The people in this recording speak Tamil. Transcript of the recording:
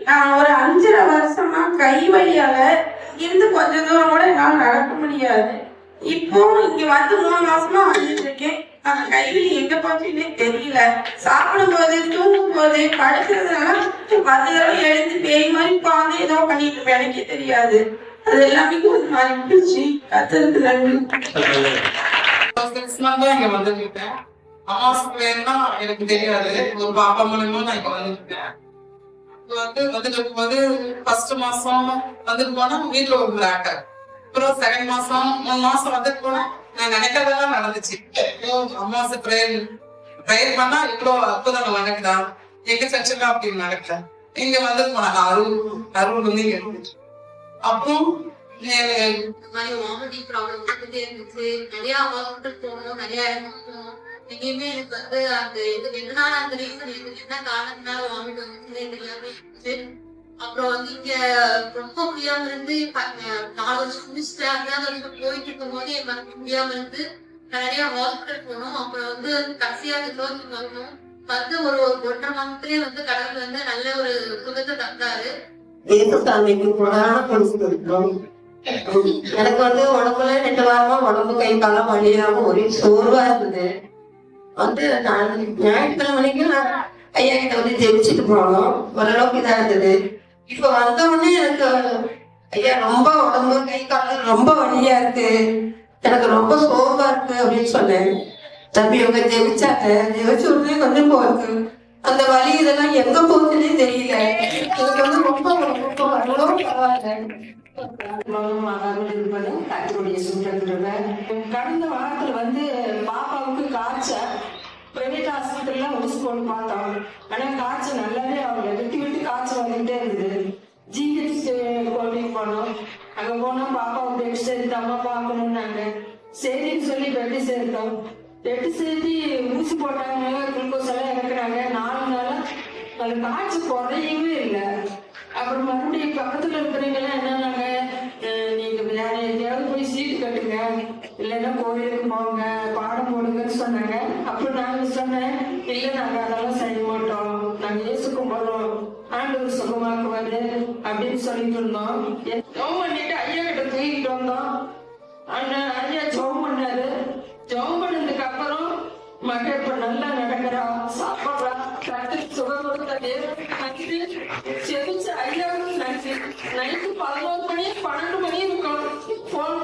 நான் ஒரு 5.5 வருஷமா கை வலியால இருந்து கொஞ்ச தூரம் கூட என்னால் நடக்க முடியாது. இப்போ இங்க வந்து 3 மாசமா வந்துட்டு இருக்கேன். அந்த கைவலி எங்க போச்சுன்னே தெரியல. சாப்பிடும் போது, தூங்கும் போது, படுக்கிறதுனால 10 தடவை எழுந்து பேய் மாதிரி உட்காந்து ஏதோ பண்ணிட்டு இருப்பேன். எனக்கே தெரியாது. அது எல்லாமே கொஞ்சம் மாறி போச்சு. கத்துறதுக்கு நன்றி. இங்க வந்துருக்கேன். அம்மாவுக்கு வேணும்னா எனக்கு தெரியாது. ஒரு பாப்பா மூலமா நான் இங்க வந்துருக்கேன். வந்துட்டு இருக்கும்போது ஃபர்ஸ்ட் மாசம் வந்துட்டு போனா வீட்டுல ஒரு பிளாக். அப்புறம் செகண்ட் மாசம் 3 மாசம் வந்துட்டு போனா நான் நினைக்கிறதெல்லாம் நடந்துச்சு. அம்மாசு ப்ரேயர் பண்ணா இவ்வளவு அற்புதம் நடக்குதா, எங்க சர்ச்சுக்கா அப்படின்னு நடக்குதா. இங்க வந்துட்டு போனாங்க அருள் வந்து இங்க இருந்துச்சு. அப்புறம் வாமிட்டிங் ப்ராப்ளம் வந்துட்டே இருந்துச்சு. நிறைய ஹாஸ்பிட்டல் போகணும், நிறைய இடத்துக்கு போகணும். எங்கேயுமே எனக்கு வந்து அந்த எதுக்கு எதனால அந்த ரீசன் எதுக்கு என்ன காரணத்தினால வாமிட் வந்துச்சுன்னே தெரியாம இருந்துச்சு. அப்புறம் வந்து இங்க ரொம்ப முடியாம இருந்து 4 வருஷம் முடிச்சுட்டு 5ஆவது வருஷம் போயிட்டு இருக்கும் போது எனக்கு முடியாம இருந்து நிறைய ஹாஸ்பிட்டல் போனோம். அப்புறம் வந்து கடைசியா ரிசோர்ஸ் வரணும் வந்து ஒரு 1.5 மாசத்துலயே வந்து கடவுள் வந்து நல்ல ஒரு சுகத்தை தந்தாரு. எனக்கு வந்து உடம்புல 2 வாரமா உடம்பு கை காலம் வழியாம ஒரே சோர்வா இருந்தது. வந்து நான் ஞாயிற்றுக்கிழமை வரைக்கும் நான் ஐயா கிட்ட வந்து ஜெபிச்சுட்டு போனோம். ஓரளவுக்கு இதா இருந்தது. இப்ப வந்த உடனே எனக்கு ஐயா ரொம்ப உடம்பு கை காலம் ரொம்ப வலியா இருக்கு, எனக்கு ரொம்ப சோர்வா இருக்கு அப்படின்னு சொன்னேன். தம்பி அவங்க ஜெபிச்சாங்க. ஜெபிச்ச உடனே கொஞ்சம் போயிருக்கு. அந்த வலி இதெல்லாம் எங்க போகுதுன்னே தெரியல. எனக்கு வந்து ரொம்ப அவ்வளோ பரவாயில்ல. கடந்த வாரத்துல வந்து பாப்பாவுக்கு காய்ச்சல் பிரைவேட் ஹாஸ்பிட்டல்ல ஊசி போட்டு பார்த்தோம். ஆனா காய்ச்சல் நல்லாவே அவங்க விட்டு காய்ச்சல் வந்துட்டே இருந்தது. ஜிஹெச் கோட்டிங் போனோம். அங்க போனா பாப்பாவுக்கு பெட் சேர்த்து அம்மா பார்க்கணும்னாங்க. சரின்னு சொல்லி பெட்டு சேர்த்தோம். பெட்டு சேர்த்து ஊசி போட்டாங்க, குளுக்கோஸ் எல்லாம் இறக்குறாங்க. 4 நாளா அது காய்ச்சல் குறையவே இல்லை. அப்புறம் மறுபடியும் பக்கத்துல இருக்கிறவங்க என்னன்னாங்க, நீங்க வேற எங்கேயாவது போய் சீட்டு கட்டுங்க, இல்லைன்னா கோயிலுக்கு போங்க, பாடம் போடுங்கன்னு சொன்னாங்க. அப்புறம் நாங்க சொன்னேன், இல்லை நாங்க அதெல்லாம் செய்ய மாட்டோம், நாங்க இயேசு கும்பிடுறோம், ஆண்டவர் சுகமாக்குவாரு அப்படின்னு சொல்லிட்டு இருந்தோம். ஜெபம் பண்ணிட்டு ஐயா கிட்ட தூக்கிட்டு வந்தோம். ஐயா ஜெபம் பண்ணாரு. ஜெபம் பண்ணதுக்கு அப்புறம் மகள் இப்ப நல்லா நடக்கிறா, சாப்பிட்றா, கத்துக்கு சுகம் கொடுத்தது நன்றி. செவிச்ச ஐயாவுக்கு நன்றி. நைட்டு 11 மணி 12 மணி இருக்கும். போன்